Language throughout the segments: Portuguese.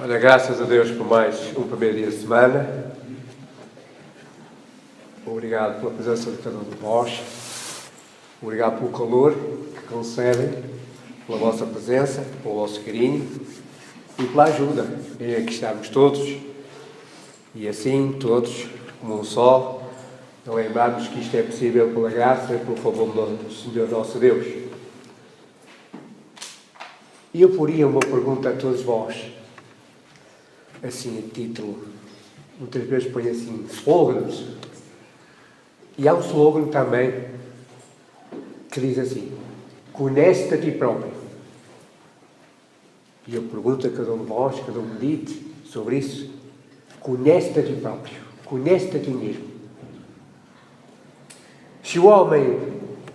Olha, graças a Deus por mais um primeiro dia de semana. Obrigado pela presença de cada um de vós. Obrigado pelo calor que concedem, pela vossa presença, pelo vosso carinho e pela ajuda em aqui estarmos todos. E assim, todos, como um só, a lembrarmos que isto é possível pela graça e pelo favor do Senhor nosso Deus. E eu poria uma pergunta a todos vós, assim, a título, muitas vezes põe assim, slogans. E há um slogan também que diz assim: conhece-te a ti próprio. E eu pergunto a cada um de vós, cada um medite sobre isso: conhece-te a ti próprio, conhece-te a ti mesmo. Se o homem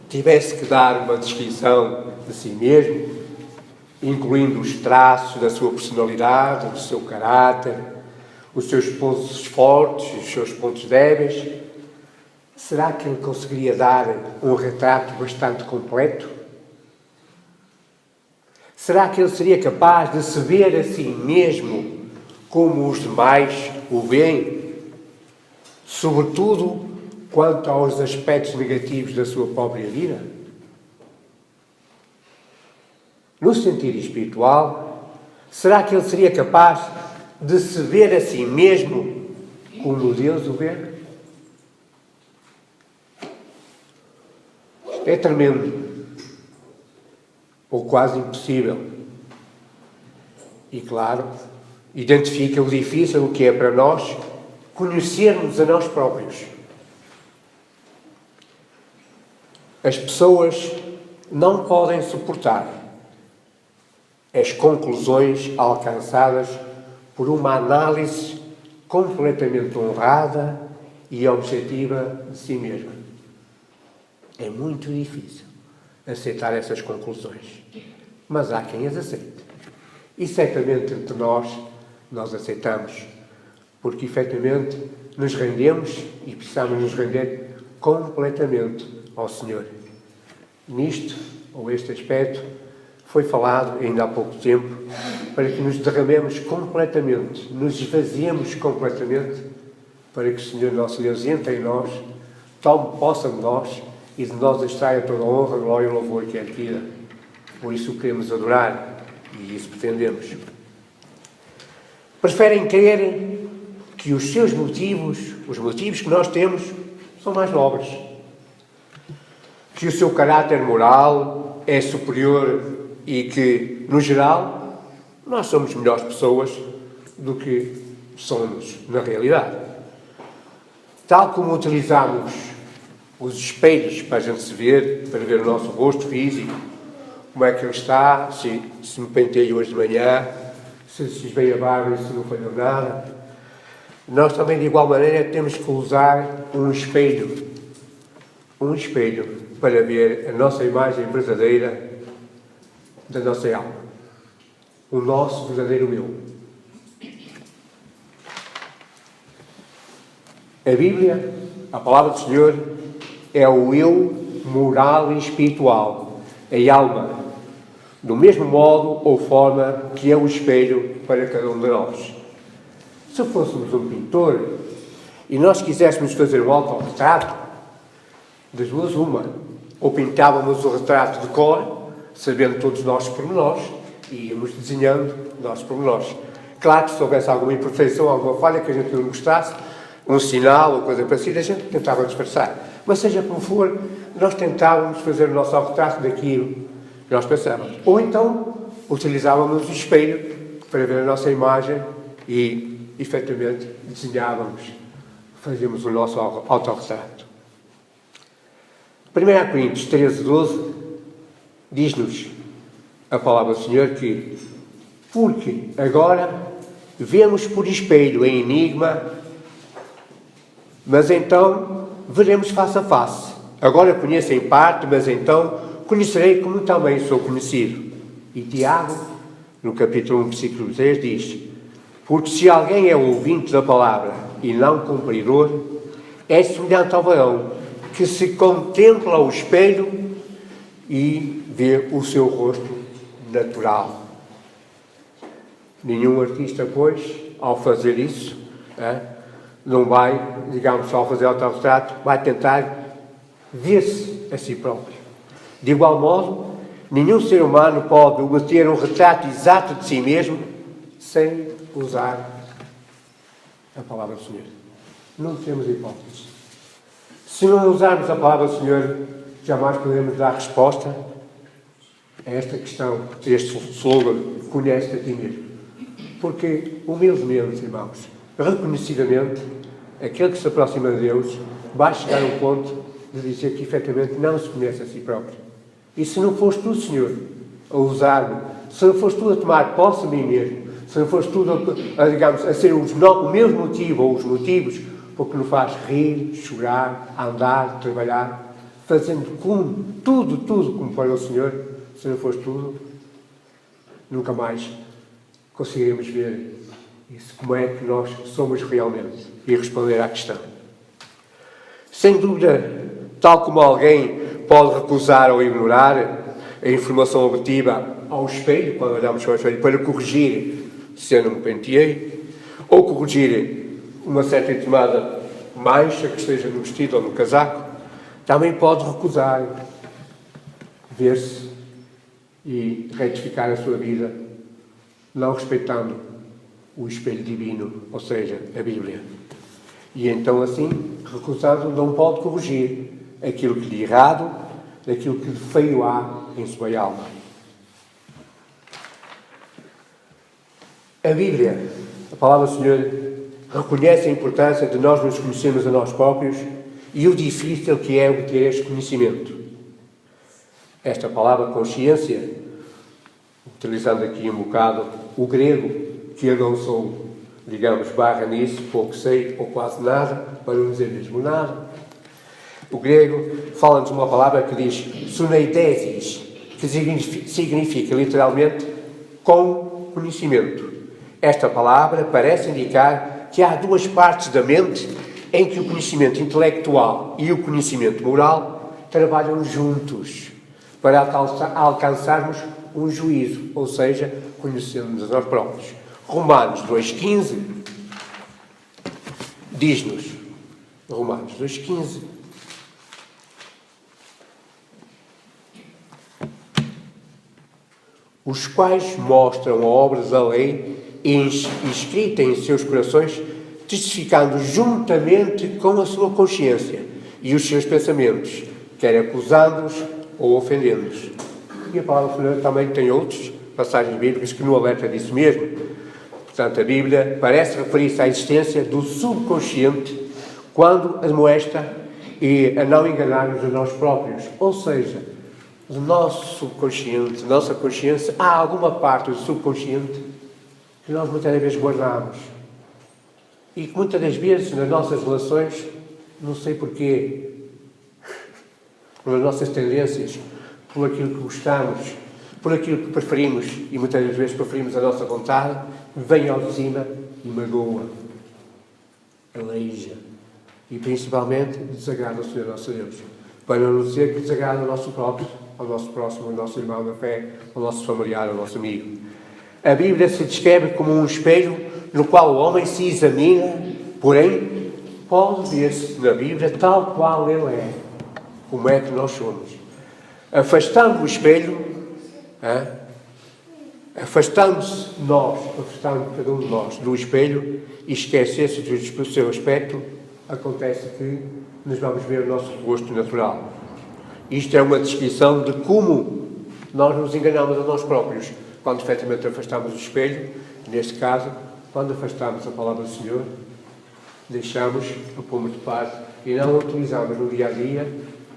tivesse que dar uma descrição de si mesmo, incluindo os traços da sua personalidade, do seu caráter, os seus pontos fortes e os seus pontos débeis, será que ele conseguiria dar um retrato bastante completo? Será que ele seria capaz de se ver a si mesmo como os demais o veem? Sobretudo quanto aos aspectos negativos da sua própria vida? No sentido espiritual, será que ele seria capaz de se ver a si mesmo como Deus o vê? É tremendo, ou quase impossível. E claro, identifica o difícil que é para nós conhecermos a nós próprios. As pessoas não podem suportar as conclusões alcançadas por uma análise completamente honrada e objetiva de si mesma. É muito difícil aceitar essas conclusões, mas há quem as aceite. E certamente entre nós aceitamos, porque efetivamente nos rendemos e precisamos nos render completamente ao Senhor. Nisto, ou este aspecto, foi falado ainda há pouco tempo, para que nos derramemos completamente, nos esvaziemos completamente, para que o Senhor nosso Deus entre em nós, tome posse de nós e de nós extraia toda a honra, glória e louvor que é devida. Por isso o queremos adorar e isso pretendemos. Preferem crer que os seus motivos, os motivos que nós temos, são mais nobres. Que o seu caráter moral é superior e que, no geral, nós somos melhores pessoas do que somos na realidade. Tal como utilizamos os espelhos para a gente se ver, para ver o nosso rosto físico, como é que ele está, se me penteei hoje de manhã, se veio a barba e se não foi nada. Nós também, de igual maneira, temos que usar um espelho para ver a nossa imagem verdadeira da nossa alma, o nosso verdadeiro eu. A Bíblia, a Palavra do Senhor, é o eu moral e espiritual, a alma, do mesmo modo ou forma que é o espelho para cada um de nós. Se fôssemos um pintor e nós quiséssemos fazer um autorretrato, das duas uma, ou pintávamos o retrato de cor, sabendo todos os nossos pormenores, e íamos desenhando nossos pormenores. Claro que se houvesse alguma imperfeição, alguma falha que a gente não gostasse, um sinal ou coisa parecida, a gente tentava disfarçar. Mas seja como for, nós tentávamos fazer o nosso autorretrato daquilo que nós pensávamos. Ou então, utilizávamos o espelho para ver a nossa imagem e, efetivamente, desenhávamos, fazíamos o nosso autorretrato. 1 Coríntios 13:12 diz-nos a palavra do Senhor que, porque agora vemos por espelho em enigma, mas então veremos face a face. Agora conheço em parte, mas então conhecerei como também sou conhecido. E Tiago, no capítulo 1, versículo 3, diz: porque se alguém é ouvinte da palavra e não cumpridor, é semelhante ao varão que se contempla ao espelho e vê o seu rosto natural. Nenhum artista, pois, ao fazer isso, não vai, digamos, ao fazer autorretrato, vai tentar ver-se a si próprio. De igual modo, nenhum ser humano pode obter um retrato exato de si mesmo sem usar a palavra do Senhor. Não temos hipóteses. Se não usarmos a palavra do Senhor, jamais podemos dar resposta a esta questão, a este slogan: conhece-te a ti mesmo. Porque, humildemente, irmãos, reconhecidamente, aquele que se aproxima de Deus vai chegar a um ponto de dizer que, efetivamente, não se conhece a si próprio. E se não foste tu, Senhor, a usar-me, se não foste tu a tomar posse de mim mesmo, se não foste tu digamos, a ser o meu motivo, ou os motivos, porque nos faz rir, chorar, andar, trabalhar, fazendo tudo como para o Senhor, se não foste tudo, nunca mais conseguiremos ver isso, como é que nós somos realmente, e responder à questão. Sem dúvida, tal como alguém pode recusar ou ignorar a informação obtida ao espelho, quando olhamos para o espelho, para corrigir se eu não me penteei, ou corrigir uma certa intimada mancha que esteja no vestido ou no casaco, também pode recusar ver-se e retificar a sua vida, não respeitando o espelho divino, ou seja, a Bíblia. E então, assim, recusando, não pode corrigir aquilo que de errado, aquilo que de feio há em sua alma. A Bíblia, a palavra do Senhor, reconhece a importância de nós nos conhecermos a nós próprios e o difícil que é obter este conhecimento. Esta palavra consciência, utilizando aqui um bocado o grego, que eu não sou, digamos, barra nisso, pouco sei ou quase nada, para não dizer mesmo nada. O grego fala-nos uma palavra que diz suneidesis, que significa literalmente com conhecimento. Esta palavra parece indicar que há duas partes da mente em que o conhecimento intelectual e o conhecimento moral trabalham juntos para alcançarmos um juízo, ou seja, conhecermos a nós próprios. Romanos 2,15 diz-nos, Romanos 2,15, os quais mostram a obra da lei inscrita em seus corações, testificando juntamente com a sua consciência e os seus pensamentos, quer acusando-os ou ofendendo-os. E a palavra do Senhor também tem outras passagens bíblicas que nos alerta disso mesmo. Portanto, a Bíblia parece referir-se à existência do subconsciente quando admoesta e a não enganarmos a nós próprios. Ou seja, do nosso subconsciente, da nossa consciência, há alguma parte do subconsciente que nós muitas vezes guardamos. E que muitas das vezes nas nossas relações, não sei porquê, pelas nossas tendências, por aquilo que gostamos, por aquilo que preferimos, e muitas das vezes preferimos a nossa vontade, vem ao de cima e magoa, aleija e principalmente desagrada o Senhor nosso Deus, para não ser que desagrada ao nosso próprio, ao nosso próximo, ao nosso irmão da fé, ao nosso familiar, ao nosso amigo. A Bíblia se descreve como um espelho no qual o homem se examina, porém pode ver-se na Bíblia tal qual ele é, como é que nós somos. Afastando o espelho, afastando-se nós, afastando cada um de nós do espelho e esquecer-se do seu aspecto, acontece que nos vamos ver o nosso rosto natural. Isto é uma descrição de como nós nos enganamos a nós próprios quando efetivamente afastamos o espelho. Neste caso, quando afastamos a palavra do Senhor, deixamos o pomos de parte e não a utilizamos no dia a dia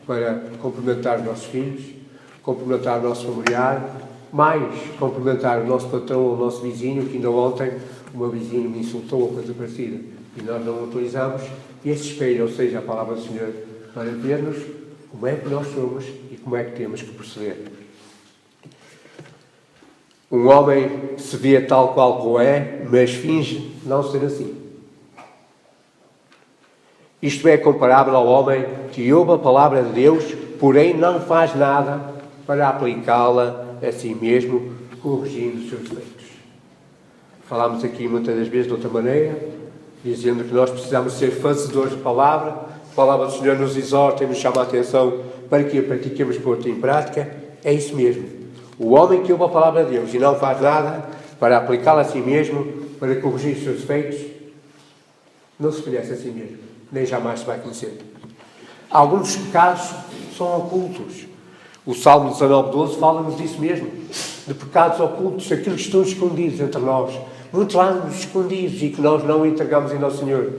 para cumprimentar os nossos filhos, cumprimentar o nosso familiar, mais cumprimentar o nosso patrão ou o nosso vizinho, que ainda ontem uma vizinha me insultou ou coisa parecida. E nós não utilizamos esse espelho, ou seja, a palavra do Senhor, para ver-nos como é que nós somos e como é que temos que proceder. Um homem se vê tal qual como é, mas finge não ser assim. Isto é comparável ao homem que ouve a palavra de Deus, porém não faz nada para aplicá-la a si mesmo, corrigindo os seus defeitos. Falámos aqui muitas das vezes de outra maneira, dizendo que nós precisamos ser fazedores de palavra. A palavra do Senhor nos exorta e nos chama a atenção para que a pratiquemos por em prática. É isso mesmo. O homem que ouve a palavra de Deus e não faz nada para aplicá-la a si mesmo, para corrigir os seus defeitos, não se conhece a si mesmo, nem jamais se vai conhecer. Alguns dos pecados são ocultos. O Salmo 19:12 fala-nos disso mesmo, de pecados ocultos, aqueles que estão escondidos entre nós, muito lá escondidos e que nós não entregamos ainda ao Senhor.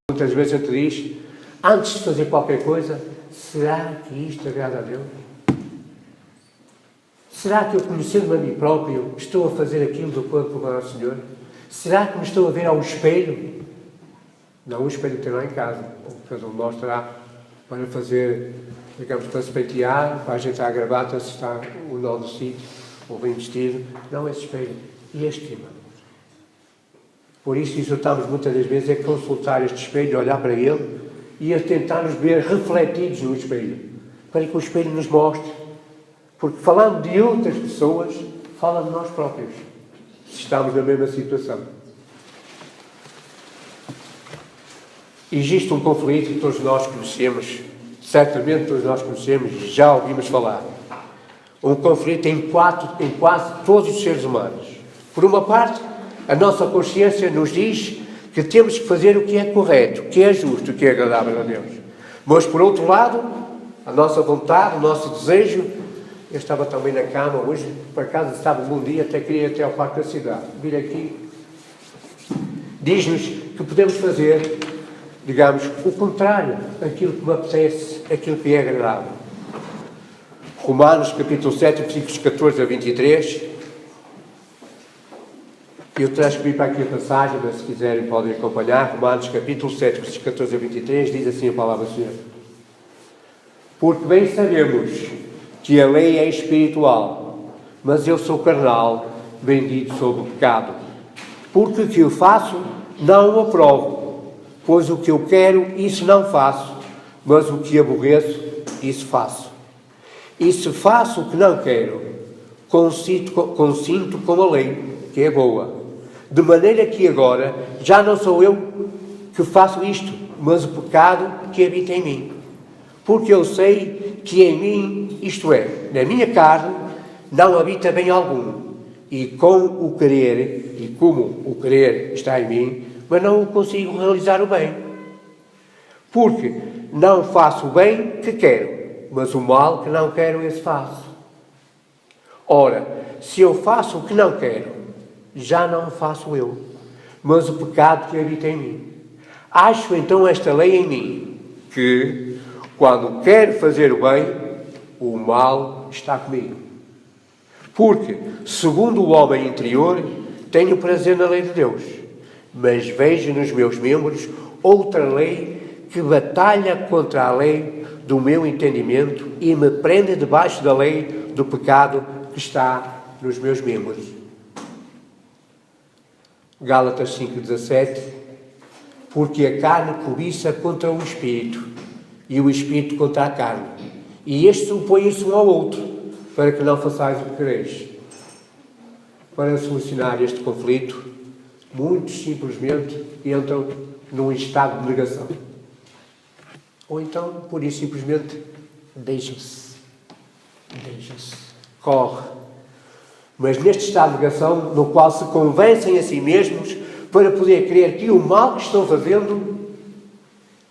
Muitas vezes a gente diz, antes de fazer qualquer coisa, será que isto agrada a Deus? Será que eu, conhecendo-me a mim próprio, estou a fazer aquilo do quanto provar ao Senhor? Será que me estou a ver ao espelho? Não o espelho que tem lá em casa, cada um de nós terá para fazer, digamos, para se pentear, para ajeitar a gravata, se está o nó do sítio, ou bem vestido. Não esse espelho, e este tema. Por isso exortamos muitas das vezes a consultar este espelho, a olhar para ele e a tentar nos ver refletidos no espelho, para que o espelho nos mostre. Porque falando de outras pessoas, fala de nós próprios, se estamos na mesma situação. Existe um conflito que todos nós conhecemos, certamente todos nós conhecemos e já ouvimos falar. Um conflito em quase todos os seres humanos. Por uma parte, a nossa consciência nos diz que temos que fazer o que é correto, o que é justo, o que é agradável a Deus. Mas, por outro lado, a nossa vontade, o nosso desejo. Eu estava também na cama hoje, por acaso estava um bom dia, até queria ir até ao parque da cidade. Vir aqui, diz-nos que podemos fazer, digamos, o contrário, aquilo que me apetece, aquilo que é agradável. Romanos, capítulo 7, versículos 14 a 23. Eu transcrevi para aqui a passagem, mas se quiserem podem acompanhar. Romanos, capítulo 7, versículos 14 a 23, diz assim a palavra do Senhor. Porque bem sabemos que a lei é espiritual, mas eu sou carnal, bendito sobre o pecado. Porque o que eu faço, não o aprovo, pois o que eu quero, isso não faço, mas o que aborreço, isso faço. E se faço o que não quero, consinto com a lei, que é boa. De maneira que agora, já não sou eu que faço isto, mas o pecado que habita em mim. Porque eu sei que em mim, isto é, na minha carne, não habita bem algum. E com o querer, e como o querer está em mim, mas não consigo realizar o bem. Porque não faço o bem que quero, mas o mal que não quero, esse faço. Ora, se eu faço o que não quero, já não faço eu, mas o pecado que habita em mim. Acho então esta lei em mim, que, quando quero fazer o bem, o mal está comigo. Porque, segundo o homem interior, tenho prazer na lei de Deus, mas vejo nos meus membros outra lei que batalha contra a lei do meu entendimento e me prende debaixo da lei do pecado que está nos meus membros. Gálatas 5,17. Porque a carne cobiça contra o espírito e o espírito contra a carne, e estes opõem-se um ao outro, para que não façais o que quereis. Para solucionar este conflito, muitos simplesmente entram num estado de negação. Ou então, por isso, simplesmente deixam-se. Corre. Mas neste estado de negação, no qual se convencem a si mesmos para poder crer que o mal que estão fazendo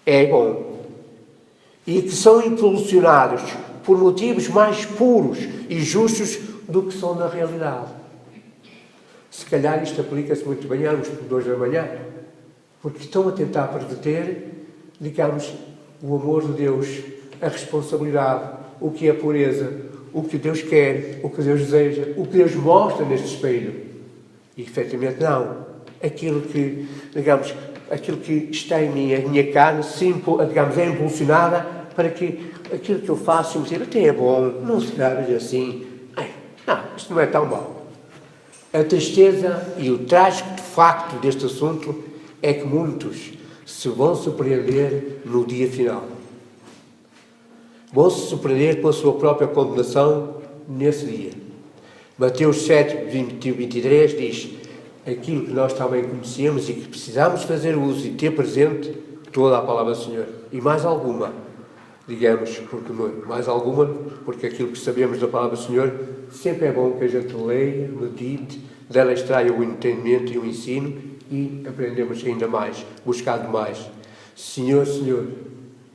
é bom. E que são impulsionados por motivos mais puros e justos do que são na realidade. Se calhar isto aplica-se muito bem aos estudadores da manhã, porque estão a tentar perverter, digamos, o amor de Deus, a responsabilidade, o que é pureza, o que Deus quer, o que Deus deseja, o que Deus mostra neste espelho. E, efetivamente, não. Aquilo que, digamos, aquilo que está em mim, a minha carne, digamos, é impulsionada para que aquilo que eu faço, me dizer, até é bom, não se deve assim. Não, isto não é tão mau. A tristeza e o trágico facto deste assunto é que muitos se vão surpreender no dia final. Vão se surpreender com a sua própria condenação nesse dia. Mateus 7, 20 e 23 diz: aquilo que nós também conhecemos e que precisamos fazer uso e ter presente toda a palavra do Senhor. E mais alguma, digamos, porque aquilo que sabemos da palavra do Senhor sempre é bom que a gente leia, medite, dela extraia o entendimento e o ensino e aprendemos ainda mais, buscando mais. Senhor, Senhor,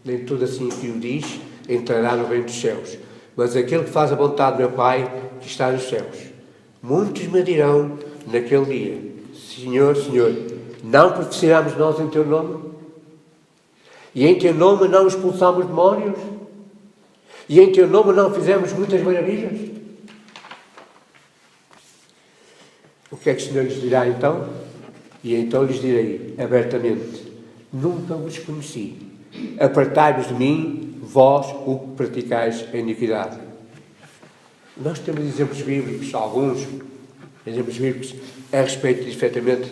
nem tudo assim que o diz entrará no reino dos céus, mas aquele que faz a vontade do meu Pai que está nos céus. Muitos me dirão naquele dia: Senhor, Senhor, não profetizamos nós em teu nome? E em teu nome não expulsamos demónios? E em teu nome não fizemos muitas maravilhas? O que é que o Senhor lhes dirá então? E então lhes direi abertamente: nunca vos conheci. Apartai-vos de mim, vós o que praticais a iniquidade. Nós temos exemplos bíblicos, alguns exemplos bíblicos, a respeito, efetivamente,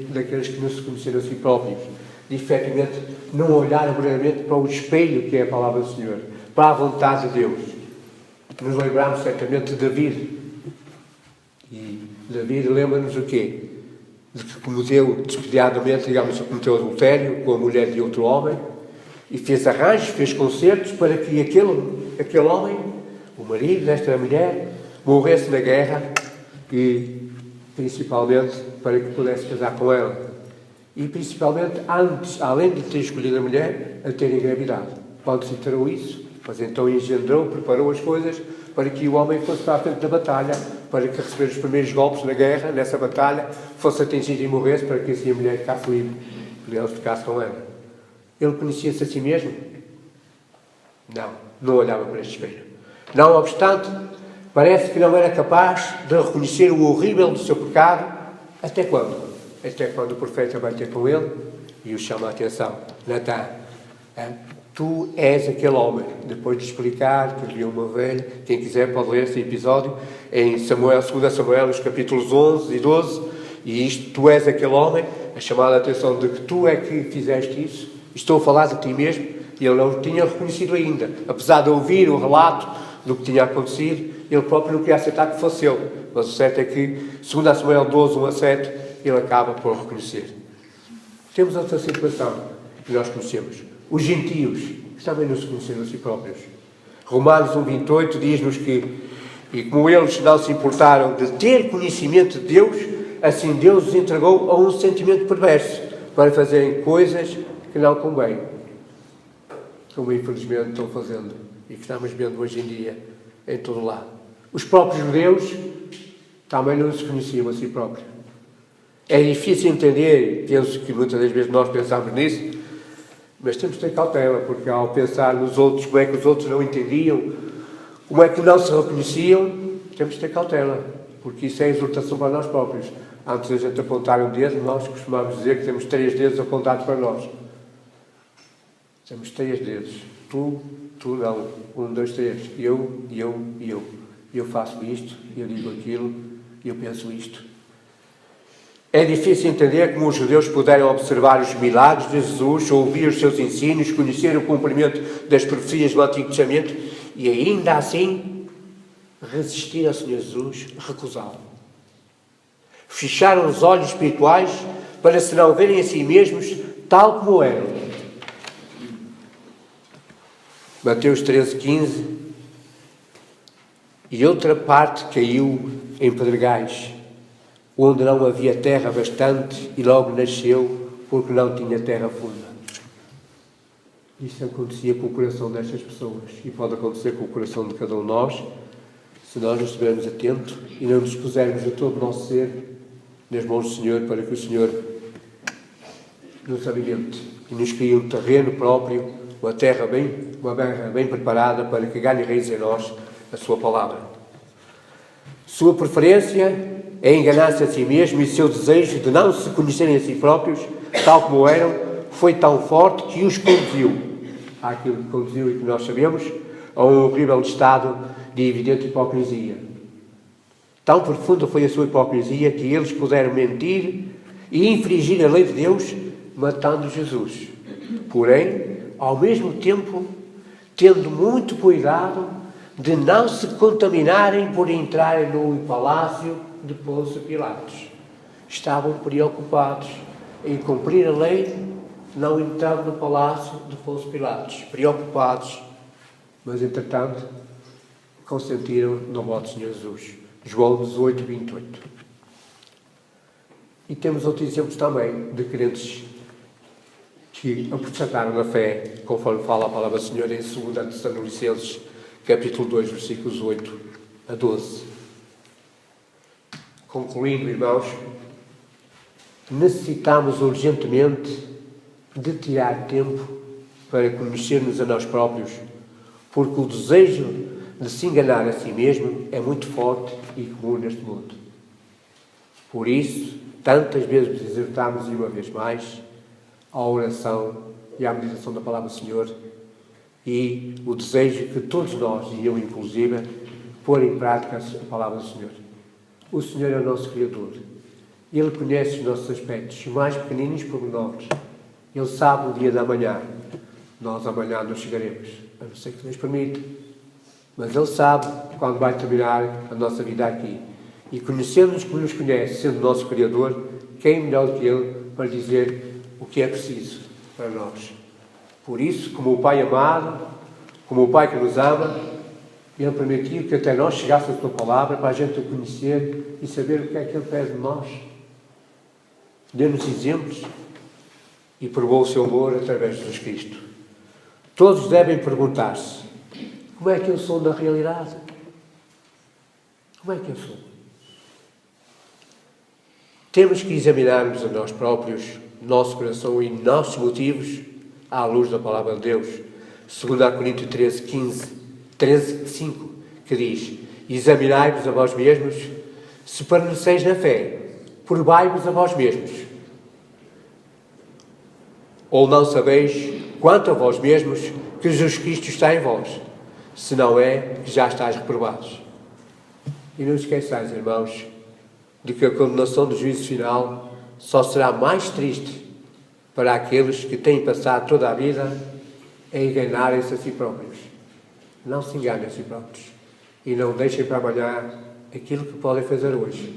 daqueles que não se conheceram a si próprios, de, efetivamente, não olharam verdadeiramente para o espelho que é a palavra do Senhor, para a vontade de Deus. Nos lembramos, certamente, de David. E David lembra-nos o quê? De que cometeu despediadamente, digamos, cometeu adultério com a mulher de outro homem e fez arranjos, fez concertos para que aquele homem, o marido desta mulher, morresse na guerra e, principalmente, para que pudesse casar com ela. E, principalmente, antes, além de ter escolhido a mulher, a ter engravidado. Quando se enterou isso, mas então engendrou, preparou as coisas para que o homem fosse para a frente da batalha, para que receber os primeiros golpes na guerra, nessa batalha, fosse atingido e morresse, para que assim a mulher ficasse livre, e ele ficasse com ela. Ele conhecia-se a si mesmo? Não olhava para este espelho. Não obstante, parece que não era capaz de reconhecer o horrível do seu pecado. Até quando? Até quando o profeta vai ter com ele e o chama a atenção: Natã, tu és aquele homem. Depois de explicar que viu uma ovelha, quem quiser pode ler esse episódio em Samuel, 2 Samuel, os capítulos 11 e 12, e isto, tu és aquele homem, a chamar a atenção de que tu é que fizeste isso. Estou a falar de ti mesmo, e ele não o tinha reconhecido ainda. Apesar de ouvir o relato do que tinha acontecido, ele próprio não queria aceitar que fosse ele. Mas o certo é que, 2 Samuel 12, 1 a 7, ele acaba por reconhecer. Temos outra situação que nós conhecemos. Os gentios, que também não se conheceram a si próprios. Romanos 1, 28 diz-nos que, e como eles não se importaram de ter conhecimento de Deus, assim Deus os entregou a um sentimento perverso, para fazerem coisas que não convém, como infelizmente estão fazendo e que estamos vendo hoje em dia em todo lado. Os próprios judeus também não se conheciam a si próprios. É difícil entender, penso que muitas das vezes nós pensamos nisso, mas temos de ter cautela, porque ao pensar nos outros, como é que os outros não entendiam, como é que não se reconheciam, temos de ter cautela, porque isso é exortação para nós próprios. Antes de a gente apontar um dedo, nós costumamos dizer que temos 3 dedos apontados para nós. Temos 3 dedos. Tu não. 1, 2, 3. Eu. Eu faço isto, eu digo aquilo, eu penso isto. É difícil entender como os judeus puderam observar os milagres de Jesus, ouvir os seus ensinos, conhecer o cumprimento das profecias do Antigo Testamento e ainda assim resistir ao Senhor Jesus, recusá-lo. Fecharam os olhos espirituais para se não verem a si mesmos tal como eram. Mateus 13, 15. E outra parte caiu em pedregais, onde não havia terra bastante, e logo nasceu, porque não tinha terra funda. Isto acontecia com o coração destas pessoas, e pode acontecer com o coração de cada um de nós, se nós nos estivermos atentos e não nos pusermos a todo o nosso ser nas mãos do Senhor, para que o Senhor nos alimente e nos crie um terreno próprio, uma terra bem preparada para que ganhe raiz em nós a sua palavra. Sua preferência é enganar-se a si mesmo, e seu desejo de não se conhecerem a si próprios, tal como eram, foi tão forte que os conduziu àquilo que conduziu e que nós sabemos, a um horrível estado de evidente hipocrisia. Tão profunda foi a sua hipocrisia que eles puderam mentir e infringir a lei de Deus, matando Jesus. Porém, ao mesmo tempo, tendo muito cuidado de não se contaminarem por entrarem no palácio de Pôncio Pilatos. estavam preocupados em cumprir a lei, não entrando no palácio de Pôncio Pilatos. Preocupados, mas entretanto consentiram no voto do Senhor Jesus. João 18, 28. E temos outros exemplos também de crentes que apostaram na fé, conforme fala a palavra do Senhor em 2 Tessalonicenses, capítulo 2, versículos 8 a 12. Concluindo, irmãos, necessitamos urgentemente de tirar tempo para conhecer-nos a nós próprios, porque o desejo de se enganar a si mesmo é muito forte e comum neste mundo. Por isso, tantas vezes exertamos, e uma vez mais, a oração e a meditação da palavra do Senhor e o desejo que todos nós, e eu inclusive, pôr em prática a palavra do Senhor. O Senhor é o nosso Criador. Ele conhece os nossos aspectos mais pequeninos pormenores. Ele sabe o dia da manhã. Nós amanhã não chegaremos, a não ser que Deus permita. Mas Ele sabe quando vai terminar a nossa vida aqui. E conhecendo-nos como nos conhece, sendo o nosso Criador, quem é melhor do que Ele para dizer o que é preciso para nós? Por isso, como o Pai amado, como o Pai que nos ama, Ele permitiu que até nós chegássemos a Sua palavra para a gente o conhecer e saber o que é que Ele pede de nós. Dê-nos exemplos e provou o seu amor através de Jesus Cristo. Todos devem perguntar-se: como é que eu sou na realidade? Como é que eu sou? Temos que examinar-nos a nós próprios, nosso coração e nossos motivos à luz da palavra de Deus. 2 Coríntios 13, 5, que diz: examinai-vos a vós mesmos, se permaneceis na fé, provai-vos a vós mesmos. Ou não sabeis, quanto a vós mesmos, que Jesus Cristo está em vós, se não é que já estáis reprovados. E não esqueçais, irmãos, de que a condenação do juízo final só será mais triste para aqueles que têm passado toda a vida a enganarem-se a si próprios. Não se enganem a si próprios e não deixem para amanhã aquilo que podem fazer hoje.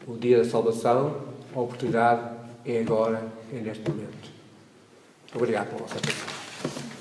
O dia da salvação, a oportunidade é agora, é neste momento. Obrigado pela vossa atenção.